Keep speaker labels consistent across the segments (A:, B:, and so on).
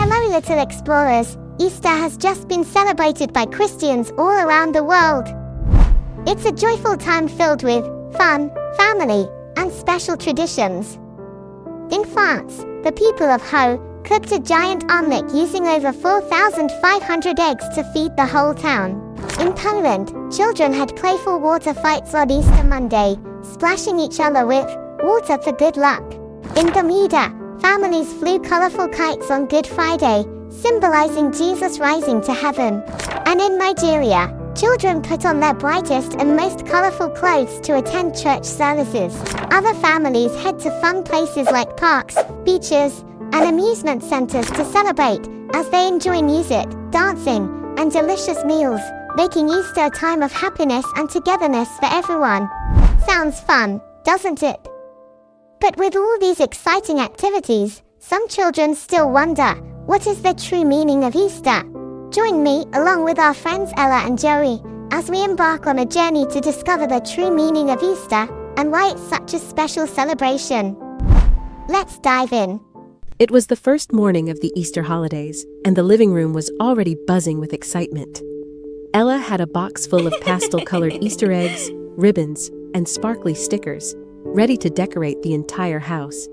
A: Hello little explorers, Easter has just been celebrated by Christians all around the world. It's a joyful time filled with fun, family, and special traditions. In France, the people of Ho cooked a giant omelette using over 4,500 eggs to feed the whole town. In Poland, children had playful water fights on Easter Monday, splashing each other with water for good luck. In Bermuda, families flew colorful kites on Good Friday, symbolizing Jesus rising to heaven. And in Nigeria, children put on their brightest and most colorful clothes to attend church services. Other families head to fun places like parks, beaches, and amusement centers to celebrate, as they enjoy music, dancing, and delicious meals, making Easter a time of happiness and togetherness for everyone. Sounds fun, doesn't it? But with all these exciting activities, some children still wonder, what is the true meaning of Easter? Join me, along with our friends Ella and Joey, as we embark on a journey to discover the true meaning of Easter and why it's such a special celebration. Let's dive in.
B: It was the first morning of the Easter holidays, and the living room was already buzzing with excitement. Ella had a box full of pastel-colored Easter eggs, ribbons, and sparkly stickers, ready to decorate the entire house.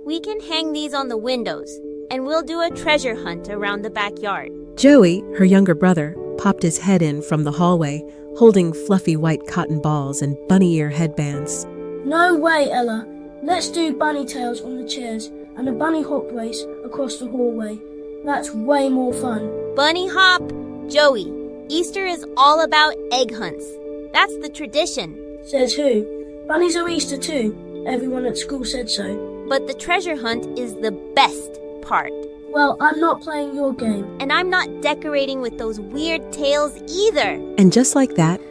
C: We can hang these on the windows, and we'll do a treasure hunt around the backyard.
B: Joey, her younger brother, popped his head in from the hallway, holding fluffy white cotton balls and bunny ear headbands.
D: No way, Ella. Let's do bunny tails on the chairs and a bunny hop race across the hallway. That's way more fun.
C: Bunny hop! Joey, Easter is all about egg hunts. That's the tradition.
D: Says who? Bunnies are Easter too. Everyone at school said so.
C: But the treasure hunt is the best part.
D: Well, I'm not playing your game.
C: And I'm not decorating with those weird tails either.
B: And just like that,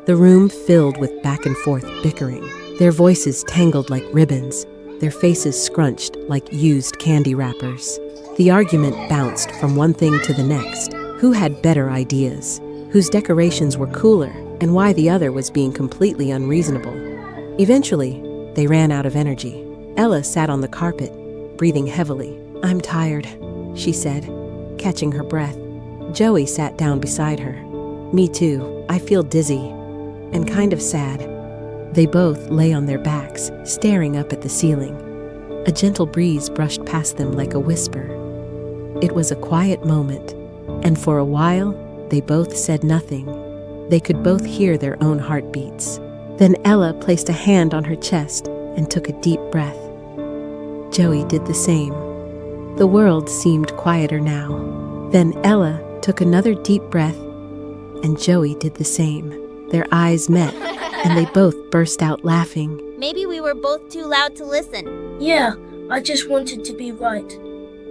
B: the room filled with back and forth bickering. Their voices tangled like ribbons, their faces scrunched like used candy wrappers. The argument bounced from one thing to the next. Who had better ideas? Whose decorations were cooler? And why the other was being completely unreasonable? Eventually, they ran out of energy. Ella sat on the carpet, breathing heavily. "I'm tired," she said, catching her breath. Joey sat down beside her. "Me too. I feel dizzy and kind of sad." They both lay on their backs, staring up at the ceiling. A gentle breeze brushed past them like a whisper. It was a quiet moment, and for a while, they both said nothing. They could both hear their own heartbeats. Then Ella placed a hand on her chest and took a deep breath. Joey did the same. The world seemed quieter now. Then Ella took another deep breath, and Joey did the same. Their eyes met, and they both burst out laughing.
C: Maybe we were both too loud to listen.
D: Yeah, I just wanted to be right.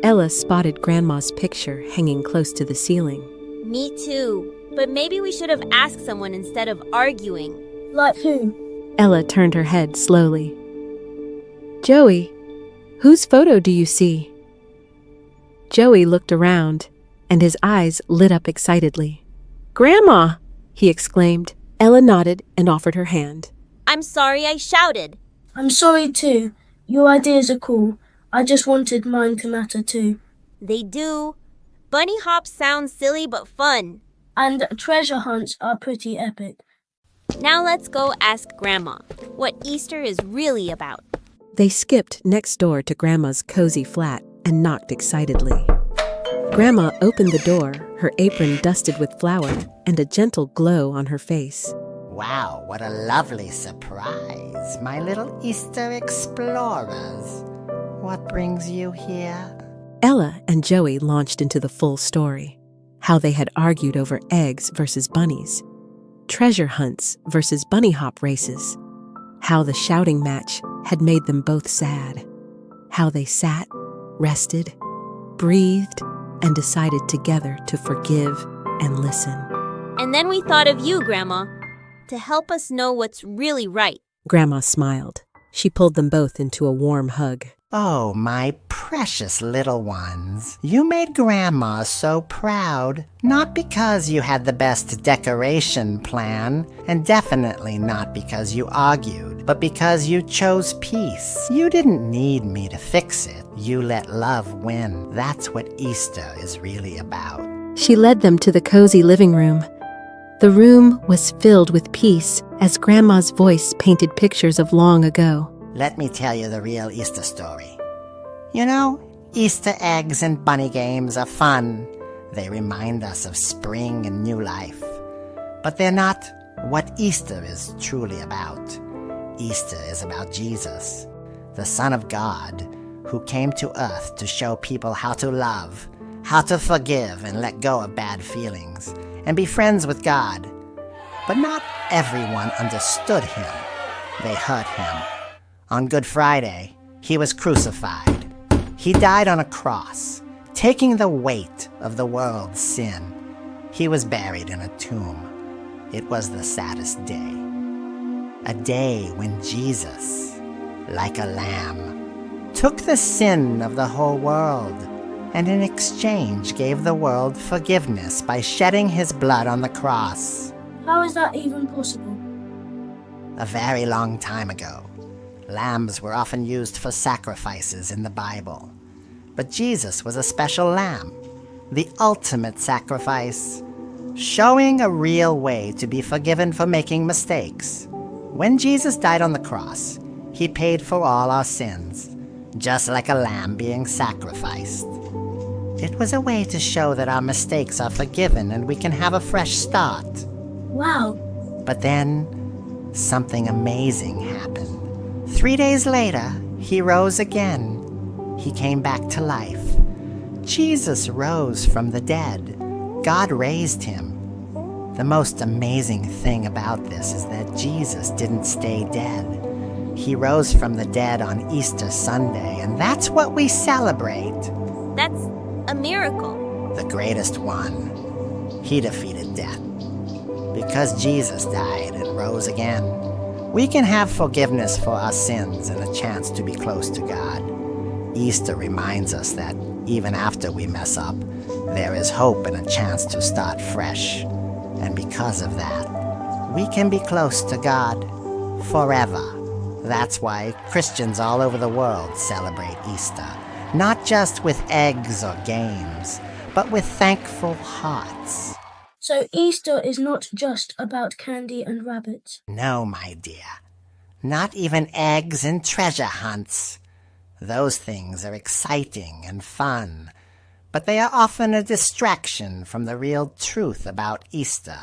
B: Ella spotted Grandma's picture hanging close to the ceiling.
C: Me too. But maybe we should have asked someone instead of arguing.
D: Like who?
B: Ella turned her head slowly. "Joey, whose photo do you see?" Joey looked around, and his eyes lit up excitedly. "Grandma!" he exclaimed. Ella nodded and offered her hand.
C: I'm sorry I shouted.
D: I'm sorry too. Your ideas are cool. I just wanted mine to matter too.
C: They do. Bunny hops sound silly but fun.
D: And treasure hunts are pretty epic.
C: Now let's go ask Grandma what Easter is really about.
B: They skipped next door to Grandma's cozy flat and knocked excitedly. Grandma opened the door, her apron dusted with flour and a gentle glow on her face.
E: Wow, what a lovely surprise, my little Easter explorers. What brings you here?
B: Ella and Joey launched into the full story. How they had argued over eggs versus bunnies, treasure hunts versus bunny hop races, how the shouting match had made them both sad, how they sat, rested, breathed, and decided together to forgive and listen.
C: And then we thought of you, Grandma, to help us know what's really right.
B: Grandma smiled. She pulled them both into a warm hug.
E: Oh, my precious little ones, you made Grandma so proud, not because you had the best decoration plan, and definitely not because you argued, but because you chose peace. You didn't need me to fix it. You let love win. That's what Easter is really about.
B: She led them to the cozy living room. The room was filled with peace as Grandma's voice painted pictures of long ago.
E: Let me tell you the real Easter story. You know, Easter eggs and bunny games are fun. They remind us of spring and new life. But they're not what Easter is truly about. Easter is about Jesus, the Son of God, who came to earth to show people how to love, how to forgive and let go of bad feelings, and be friends with God. But not everyone understood him. They hurt him. On Good Friday, he was crucified. He died on a cross, taking the weight of the world's sin. He was buried in a tomb. It was the saddest day. A day when Jesus, like a lamb, took the sin of the whole world, and in exchange gave the world forgiveness by shedding his blood on the cross.
D: How is that even possible?
E: A very long time ago, lambs were often used for sacrifices in the Bible. But Jesus was a special lamb, the ultimate sacrifice, showing a real way to be forgiven for making mistakes. When Jesus died on the cross, he paid for all our sins, just like a lamb being sacrificed. It was a way to show that our mistakes are forgiven and we can have a fresh start.
D: Wow.
E: But then, something amazing happened. 3 days later, he rose again. He came back to life. Jesus rose from the dead. God raised him. The most amazing thing about this is that Jesus didn't stay dead. He rose from the dead on Easter Sunday, and that's what we celebrate.
C: That's a miracle.
E: The greatest one. He defeated death. Because Jesus died and rose again, we can have forgiveness for our sins and a chance to be close to God. Easter reminds us that even after we mess up, there is hope and a chance to start fresh. And because of that, we can be close to God forever. That's why Christians all over the world celebrate Easter, not just with eggs or games, but with thankful hearts.
D: So Easter is not just about candy and rabbits.
E: No, my dear. Not even eggs and treasure hunts. Those things are exciting and fun, but they are often a distraction from the real truth about Easter.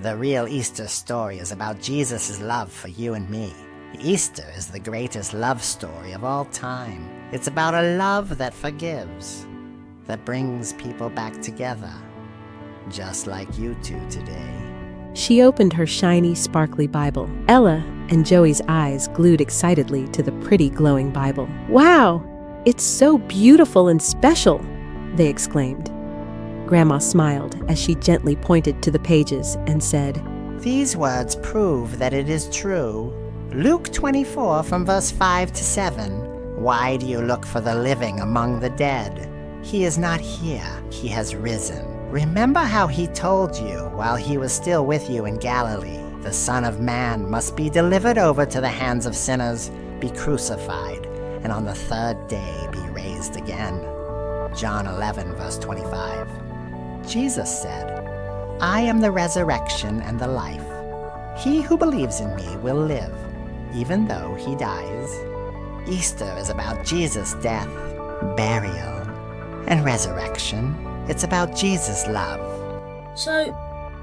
E: The real Easter story is about Jesus' love for you and me. Easter is the greatest love story of all time. It's about a love that forgives, that brings people back together, just like you two today.
B: She opened her shiny, sparkly Bible. Ella and Joey's eyes glued excitedly to the pretty, glowing Bible. "Wow! It's so beautiful and special!" they exclaimed. Grandma smiled as she gently pointed to the pages and said,
E: These words prove that it is true. Luke 24 from verse 5 to 7. Why do you look for the living among the dead? He is not here. He has risen. Remember how he told you while he was still with you in Galilee, the Son of Man must be delivered over to the hands of sinners, be crucified, and on the third day be raised again. John 11 verse 25. Jesus said, I am the resurrection and the life. He who believes in me will live, even though he dies. Easter is about Jesus' death, burial, and resurrection. It's about Jesus' love.
D: So,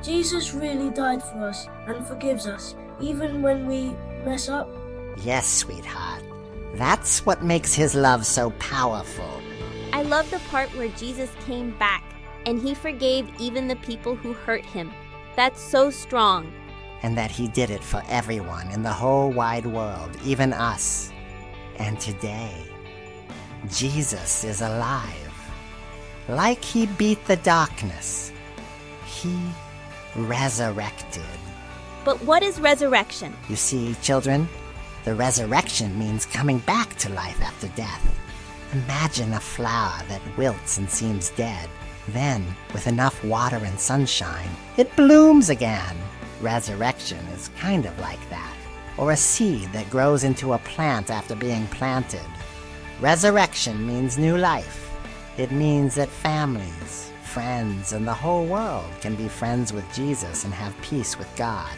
D: Jesus really died for us and forgives us, even when we mess up?
E: Yes, sweetheart. That's what makes his love so powerful.
C: I love the part where Jesus came back and he forgave even the people who hurt him. That's so strong.
E: And that he did it for everyone in the whole wide world, even us. And today, Jesus is alive. Like he beat the darkness, he resurrected.
C: But what is resurrection?
E: You see, children, The resurrection means coming back to life after death. Imagine a flower that wilts and seems dead. Then, with enough water and sunshine, it blooms again. Resurrection is kind of like that. Or a seed that grows into a plant after being planted. Resurrection means new life. It means that families, friends, and the whole world can be friends with Jesus and have peace with God.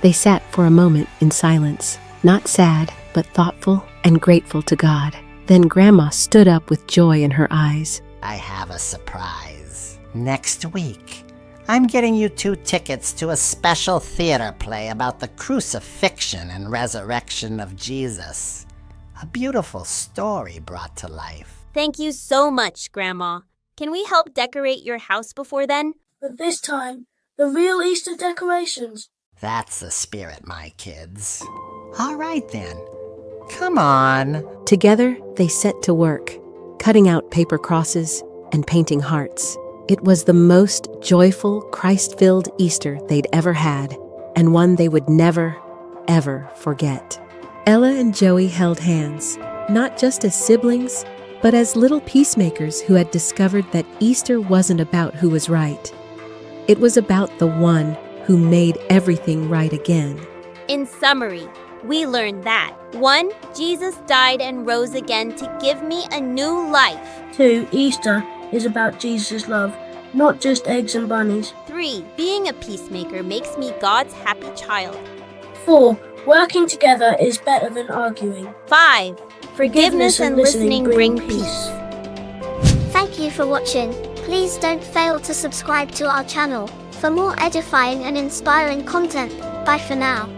B: They sat for a moment in silence, not sad, but thoughtful and grateful to God. Then Grandma stood up with joy in her eyes.
E: I have a surprise. Next week, I'm getting you 2 tickets to a special theater play about the crucifixion and resurrection of Jesus. A beautiful story brought to life.
C: Thank you so much, Grandma. Can we help decorate your house before then?
D: But this time, the real Easter decorations.
E: That's the spirit, my kids. All right then. Come on.
B: Together, they set to work, cutting out paper crosses and painting hearts. It was the most joyful, Christ-filled Easter they'd ever had, and one they would never, ever forget. Ella and Joey held hands, not just as siblings, but as little peacemakers who had discovered that Easter wasn't about who was right. It was about the one who made everything right again.
C: In summary, we learned that 1. Jesus died and rose again to give me a new life.
D: 2. Easter is about Jesus' love, not just eggs and bunnies.
C: 3. Being a peacemaker makes me God's happy child.
D: 4. Working together is better than arguing.
C: 5. Forgiveness and listening bring peace.
A: Thank you for watching. Please don't fail to subscribe to our channel for more edifying and inspiring content. Bye for now.